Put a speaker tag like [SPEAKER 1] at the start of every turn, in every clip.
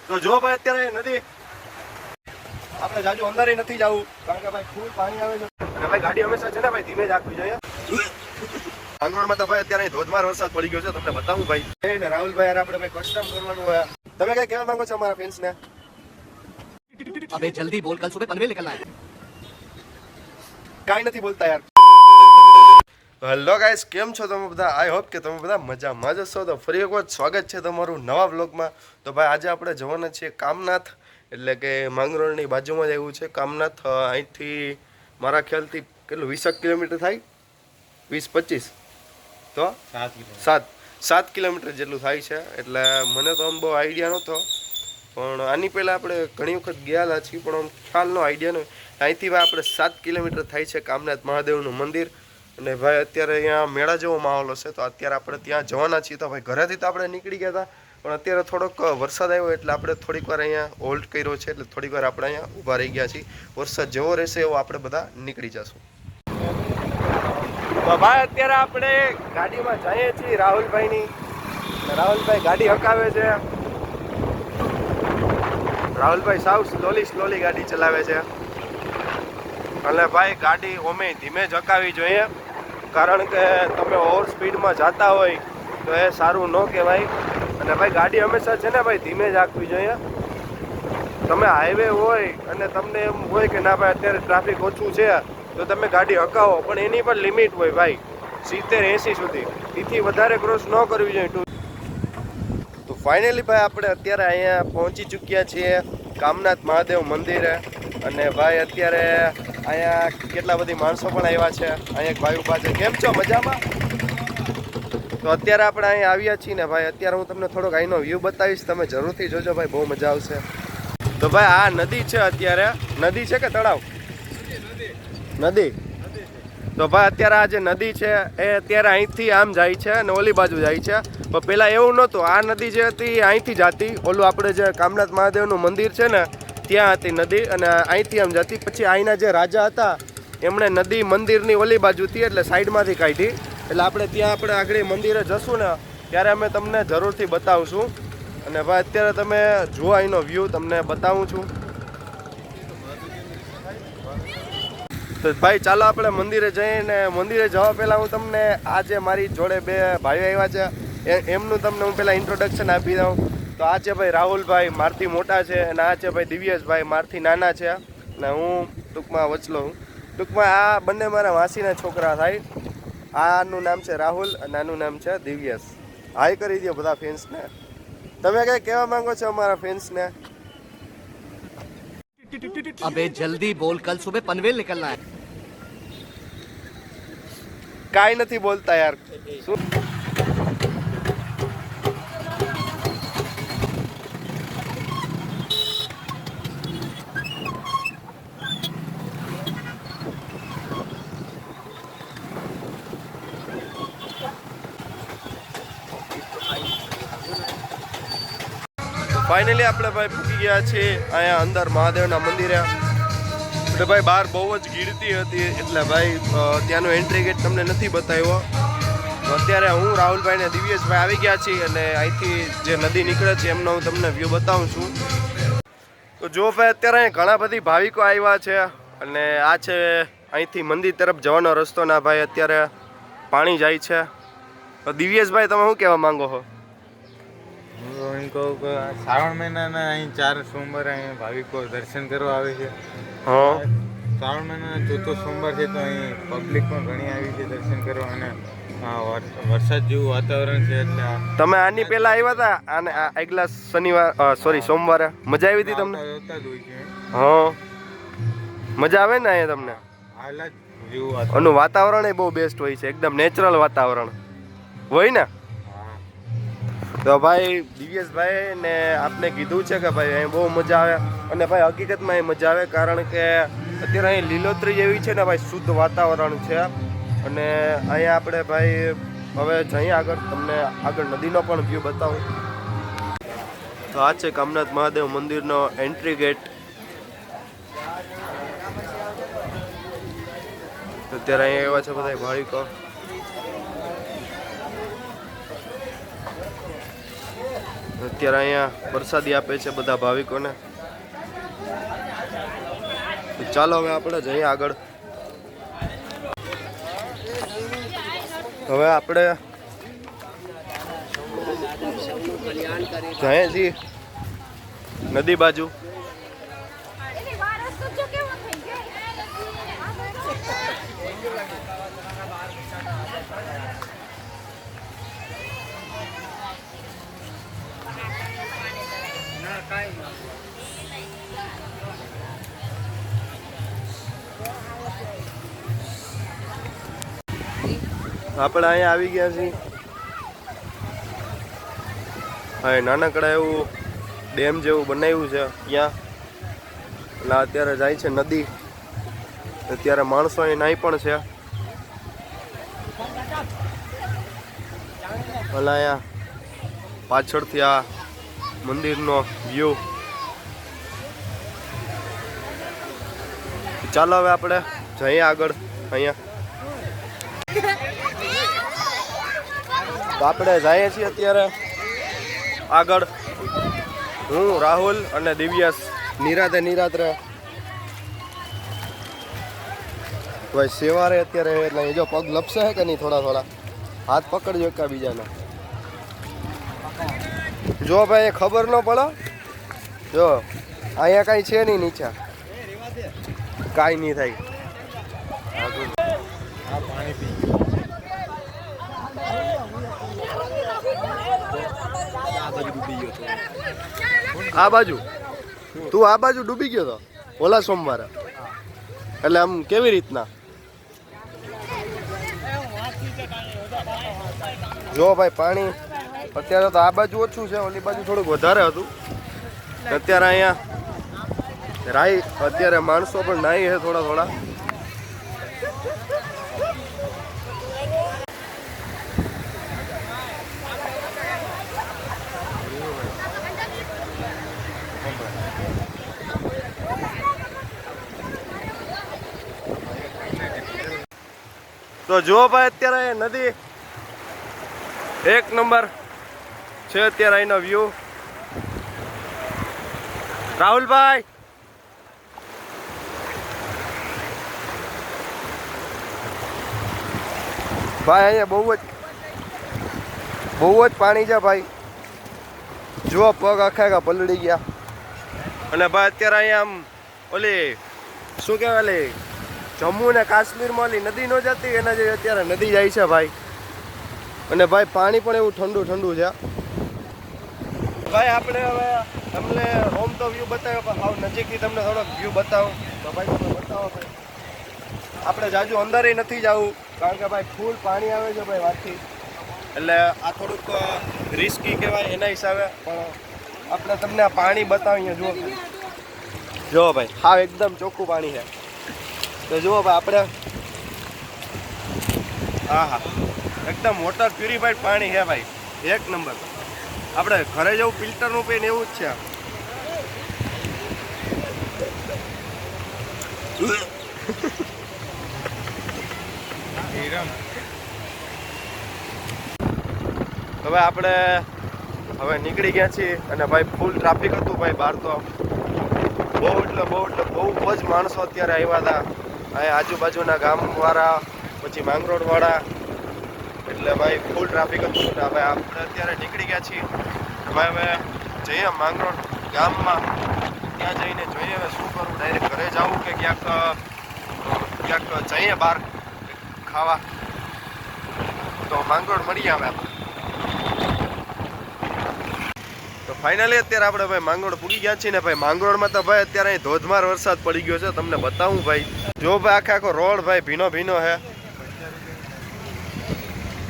[SPEAKER 1] તો જો ભાઈ અત્યારે નદી આપણે જાજુ અંદર નથી જવું કારણ કે ભાઈ ફૂલ પાણી આવે છે અને ભાઈ ગાડી હંમેશા છે ને ભાઈ ધીમે જ રાખવી જોઈએ. માંગરોળમાં તો ભાઈ અત્યારે ધોધમાર વરસાદ પડી ગયો છે તમને બતાવું ભાઈ. ને રાહુલભાઈ યાર આપણે ભાઈ કસ્ટમ કરવાનું હોય. તમે કઈ કહેવા માંગો છો અમારા ફેન્સને?
[SPEAKER 2] अबे जल्दी बोल, कल सुबह पनवेल निकलना है.
[SPEAKER 1] કાઈ નથી બોલતા યાર. હેલો ગાઈસ, કેમ છો તમે બધા? આઈ હોપ કે તમે બધા મજામાં જ હશો. તો ફરી એક વખત સ્વાગત છે તમારું નવા વ્લોગમાં. તો ભાઈ આજે આપણે જવાના છીએ કામનાથ, એટલે કે માંગરોળની બાજુમાં જ આવ્યું છે કામનાથ. અહીંથી મારા ખ્યાલથી કેટલું 20 કિલોમીટર થાય, 20-25 તો 7 કિલોમીટર જેટલું થાય છે. એટલે મને તો આમ બહુ આઈડિયા નહોતો, પણ આની પહેલાં આપણે ઘણી વખત ગયેલા છીએ, પણ આમ ખ્યાલનો આઈડિયા નહીં. અહીંથી ભાઈ આપણે 7 કિલોમીટર થાય છે કામનાથ મહાદેવનું મંદિર. અને ભાઈ અત્યારે અહીંયા મેળા જેવો માહોલ હશે, તો અત્યારે આપણે ત્યાં જવાના છીએ. તો ભાઈ ઘરેથી તો આપણે નીકળી ગયા હતા, પણ અત્યારે થોડોક વરસાદ આવ્યો એટલે આપણે થોડીક વાર અહીંયા હોલ્ડ કર્યો છે, એટલે થોડીક વાર આપણે અહીંયા ઊભા રહી ગયા છીએ. વરસાદ જેવો રહેશે એવો આપણે બધા નીકળી જશું. તો ભાઈ અત્યારે આપણે ગાડીમાં જઈએ છીએ રાહુલભાઈની. રાહુલભાઈ ગાડી હકાવે છે. રાહુલભાઈ સાવ સ્લોલી ગાડી ચલાવે છે. અને ભાઈ ગાડી ઓમે ધીમે જ હકાવી જોઈએ, કારણ કે તમે ઓવર સ્પીડમાં જતા હોય તો એ સારું ન કહેવાય. અને ભાઈ ગાડી હંમેશા છે ને ભાઈ ધીમે જ હાંકવી જોઈએ. તમે હાઈવે હોય અને તમને એમ હોય કે ના ભાઈ અત્યારે ટ્રાફિક ઓછું છે તો તમે ગાડી હકાવો, પણ એની પણ લિમિટ હોય ભાઈ, 70-80 સુધી. એથી વધારે ક્રોસ ન કરવી જોઈએ. તો ફાઇનલી ભાઈ આપણે અત્યારે અહીંયા પહોંચી ચૂક્યા છીએ કામનાથ મહાદેવ મંદિરે. અને ભાઈ અત્યારે અહીંયા કેટલા બધી માણસો પણ આવ્યા છે. અહીંયા એક ભાઈ ઊભા છે. કેમ છો? મજામાં? તો અત્યારે આપણે અહીંયા આવ્યા છીએ ને ભાઈ, અત્યારે હું તમને થોડોક અહીંનો વ્યૂ બતાવીશ, તમે જરૂરથી જોજો ભાઈ, બહુ મજા આવશે. તો ભાઈ આ નદી છે, અત્યારે નદી છે કે તળાવ? નદી. તો ભાઈ અત્યારે આ જે નદી છે એ અત્યારે અહીંથી આમ જાય છે અને ઓલી બાજુ જાય છે. પણ પહેલાં એવું નહોતું. આ નદી જે હતી અહીંથી જતી, ઓલું આપણે જે કામનાથ મહાદેવનું મંદિર છે ને ત્યાં હતી નદી, અને અહીંથી આમ જતી. પછી અહીંના જે રાજા હતા એમણે નદી મંદિરની ઓલી બાજુથી એટલે સાઈડમાંથી કાઢી. એટલે આપણે ત્યાં આપણે આગળ મંદિરે જશું ને ત્યારે અમે તમને જરૂરથી બતાવશું. અને ભાઈ અત્યારે તમે જુઓ અહીંનો વ્યૂ તમને બતાવું છું. તો ભાઈ ચાલો આપણે મંદિરે જઈને, મંદિરે જવા પહેલાં હું તમને આ જે મારી જોડે બે ભાઈઓ આવ્યા છે એમનું તમને હું પહેલાં ઇન્ટ્રોડક્શન આપી દઉં. તો આ છે ભાઈ રાહુલભાઈ, મારથી મોટા છે, અને આ છે ભાઈ દિવ્યેશભાઈ, મારથી નાના છે, અને હું ટૂંકમાં વચલો હું. ટૂંકમાં આ બંને મારા માસીના છોકરા થાય. આનું નામ છે રાહુલ અને આનું નામ છે દિવ્યેશ. હાય કરી દો બધા ફેન્સને. તમે કંઈ કહેવા માંગો છો અમારા ફેન્સને?
[SPEAKER 2] अबे जल्दी बोल, कल सुबह पनवेल निकलना है.
[SPEAKER 1] કાંઈ નથી બોલતા યાર. શું ફાઇનલી આપણે ભાઈ પૂકી ગયા છીએ અહીંયા અંદર મહાદેવના મંદિરે. એટલે ભાઈ બહાર બહુ જ ગીરતી હતી, એટલે ભાઈ ત્યાંનો એન્ટ્રી ગેટ તમને નથી બતાવ્યો. તો અત્યારે હું રાહુલભાઈ ને દિવ્યેશભાઈ આવી ગયા છીએ, અને અહીંથી જે નદી નીકળે છે એમનો હું તમને વ્યૂ બતાવું છું. તો જો ભાઈ અત્યારે અહીં ઘણા બધી ભાવિકો આવ્યા છે, અને આ છે અહીંથી મંદિર તરફ જવાનો રસ્તો. ના ભાઈ અત્યારે પાણી જાય છે. તો દિવ્યેશભાઈ તમે શું કહેવા માંગો છો?
[SPEAKER 3] હું કહું કે શ્રાવણ મહિનાના અહીં 4 સોમવારે અહીં ભાવિકો દર્શન કરવા આવે છે.
[SPEAKER 1] હા,
[SPEAKER 3] શ્રાવણ મહિનાના 4થો સોમવાર છે, તો અહીં પબ્લિક પણ ઘણી આવી છે દર્શન કરવા. અને વરસાદ જેવું વાતાવરણ છે એટલે
[SPEAKER 1] તમે આની પહેલા આવ્યા હતા અને આગલા શનિવાર સોમવારે મજા આવી હતી તમને?
[SPEAKER 3] આવતા જ હોય છે.
[SPEAKER 1] હા, મજા આવે ને અહીંયા તમને?
[SPEAKER 3] હાલ જ જેવું
[SPEAKER 1] આનું વાતાવરણ એ બહુ બેસ્ટ હોય છે, એકદમ નેચરલ વાતાવરણ હોય ને. તો ભાઈ દિવ્યેશભાઈ ને આપને કીધું છે કે ભાઈ અહીં બહુ મજા આવે. અને ભાઈ હકીકતમાં અહીં મજા આવે, કારણ કે અત્યારે અહીં લીલોતરી જેવી છે ને ભાઈ, શુદ્ધ વાતાવરણ છે. અને અહીંયા આપણે ભાઈ હવે જઈએ આગળ, તમને આગળ નદીનો પણ વ્યૂ બતાવું. તો આ છે કામનાથ મહાદેવ મંદિરનો એન્ટ્રી ગેટ. અત્યારે અહીંયા એવા છે બધા ભાવિકો. અત્યારે અહીંયા પ્રસાદી આપે છે બધા ભાવિકોને. ચાલો હવે આપણે જઈએ આગળ. હવે આપણે જઈએ છીએ નદી બાજુ. આપણે અહીંયા આવી ગયા છીએ. હા, નાનકડા એવું ડેમ જેવું બનાવ્યું છે ત્યાં. એટલે અત્યારે જાય છે નદી. અત્યારે માણસો અહીં નાહી પણ છે. એટલે અહીંયા પાછળથી આ મંદિરનો વ્યૂ. ચાલો હવે આપણે જઈએ આગળ. અહીંયા તો આપણે જઈએ છીએ અત્યારે આગળ. હું, રાહુલ અને દિવ્યાસ નિરાત્રે ભાઈ સેવારે અત્યારે. એટલે એ જો પગ લપસે છે કે નહીં, થોડા હાથ પકડજો એકબીજાના. જો ભાઈ ખબર ન પડે. જો અહીંયા કાંઈ છે નહીં, નીચે કાંઈ નહીં થાય. આ બાજુ તું આ બાજુ ડૂબી ગયો તો ઓલા સોમવારે. એટલે આમ કેવી રીતના? જો ભાઈ પાણી અત્યારે તો આ બાજુ ઓછું છે, ઓલી બાજુ થોડુંક વધારે હતું. અત્યારે અહીંયા રાઈ અત્યારે માણસો પણ નાહી છે થોડા. તો જો ભાઈ અત્યારે નદી એક નંબર છે. અત્યારે અહીંનો વ્યૂ. રાહુલભાઈ અહીંયા બહુ જ પાણી છે ભાઈ. જો પગ આખા પલળી ગયા. અને ભાઈ અત્યારે અહીંયા આમ ઓલી શું કહેવાય, ઓલી જમ્મુ ને કાશ્મીરમાં ઓલી નદી ન જતી એના જે અત્યારે નદી જાય છે ભાઈ. અને ભાઈ પાણી પણ એવું ઠંડુ છે ભાઈ. આપણે હવે તમને હોમ તો વ્યૂ બતાવ્યો, પણ આવ નજીકથી તમને થોડોક વ્યૂ બતાવો. તો ભાઈ તમે બતાવો ભાઈ. આપણે જાજુ અંદરે નથી જવું, કારણ કે ભાઈ ફૂલ પાણી આવે છે ભાઈ વાતથી. એટલે આ થોડુંક રિસ્કી કહેવાય એના હિસાબે. પણ આપણે તમને આ પાણી બતાવીએ. જુઓ ભાઈ, હા એકદમ ચોખ્ખું પાણી છે. તો જુઓ ભાઈ આપણે હા એકદમ વોટર પ્યુરિફાઈડ પાણી છે ભાઈ, એક નંબર. આપણે ઘરે જવું ફિલ્ટરનું પીને એવું જ છે. હવે આપણે નીકળી ગયા છીએ. અને ભાઈ ફૂલ ટ્રાફિક હતું ભાઈ બહાર. તો બહુ જ માણસો અત્યારે આવ્યા હતા અહીંયા આજુબાજુના ગામવાળા, પછી માંગરોળવાળા. એટલે ભાઈ ફૂલ ટ્રાફિક હતું. હવે આપણે અત્યારે નીકળી ગયા છીએ. હવે જઈએ માંગરોળ ગામમાં. ત્યાં જઈને જોઈએ હવે શું કરું. ડાયરેક્ટ ઘરે જવું કે ક્યાંક જઈએ બહાર ખાવા. તો માંગરોળ મળીએ હવે આપણે. તો ફાઇનલી અત્યારે આપણે ભાઈ માંગરોળ પૂગી ગયા છીએ ને ભાઈ. માંગરોળમાં તો ભાઈ અત્યારે અહીં ધોધમાર વરસાદ પડી ગયો છે. તમને બતાવું ભાઈ. જો ભાઈ આખો રોડ ભાઈ ભીનો છે.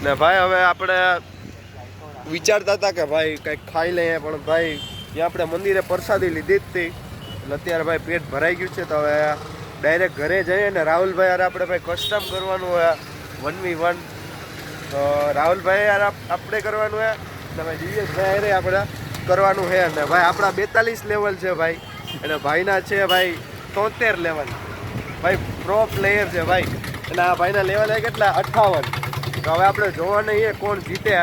[SPEAKER 1] ને ભાઈ હવે આપણે વિચારતા હતા કે ભાઈ કંઈક ખાઈ લઈએ, પણ ભાઈ ત્યાં આપણે મંદિરે પ્રસાદી લીધી જ હતી. એટલે અત્યારે ભાઈ પેટ ભરાઈ ગયું છે. તો હવે ડાયરેક્ટ ઘરે જઈએ ને રાહુલભાઈ યાર આપણે ભાઈ કસ્ટમ કરવાનું હોય 1v1. તો રાહુલભાઈ યાર આપણે કરવાનું હોય ને ભાઈ દિવ્યેશભાઈ યારે આપણે કરવાનું છે. ને ભાઈ આપણા 42 લેવલ છે ભાઈ, અને ભાઈના છે ભાઈ 73 લેવલ. ભાઈ પ્રો પ્લેયર છે ભાઈ. અને આ ભાઈના લેવલ છે કેટલા 58. તો હવે આપણે જોવા નહીં કોણ જીતે.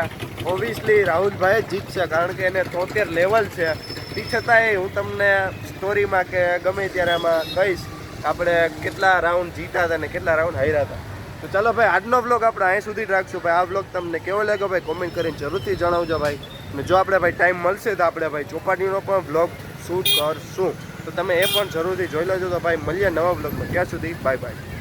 [SPEAKER 1] ઓબ્વિયસલી રાહુલભાઈ જ જીતશે, કારણ કે એને 73 લેવલ છે. તે છતાંય હું તમને સ્ટોરીમાં કે ગમે ત્યારે આમાં કહીશ આપણે કેટલા રાઉન્ડ જીતા હતા ને કેટલા રાઉન્ડ હાર્યા હતા. તો ચાલો ભાઈ, આજનો બ્લોગ આપણે અહીં સુધી જ રાખશું ભાઈ. આ બ્લોગ તમને કેવો લાગ્યો ભાઈ કોમેન્ટ કરીને જરૂરથી જણાવજો ભાઈ. અને જો આપણે ભાઈ ટાઈમ મળશે તો આપણે ભાઈ ચોપાટીનો પણ બ્લોગ શૂટ કરશું, તો તમે એ પણ જરૂરથી જોઈ લેજો. તો ભાઈ મળીએ નવા બ્લોગમાં, ત્યાં સુધી બાય બાય.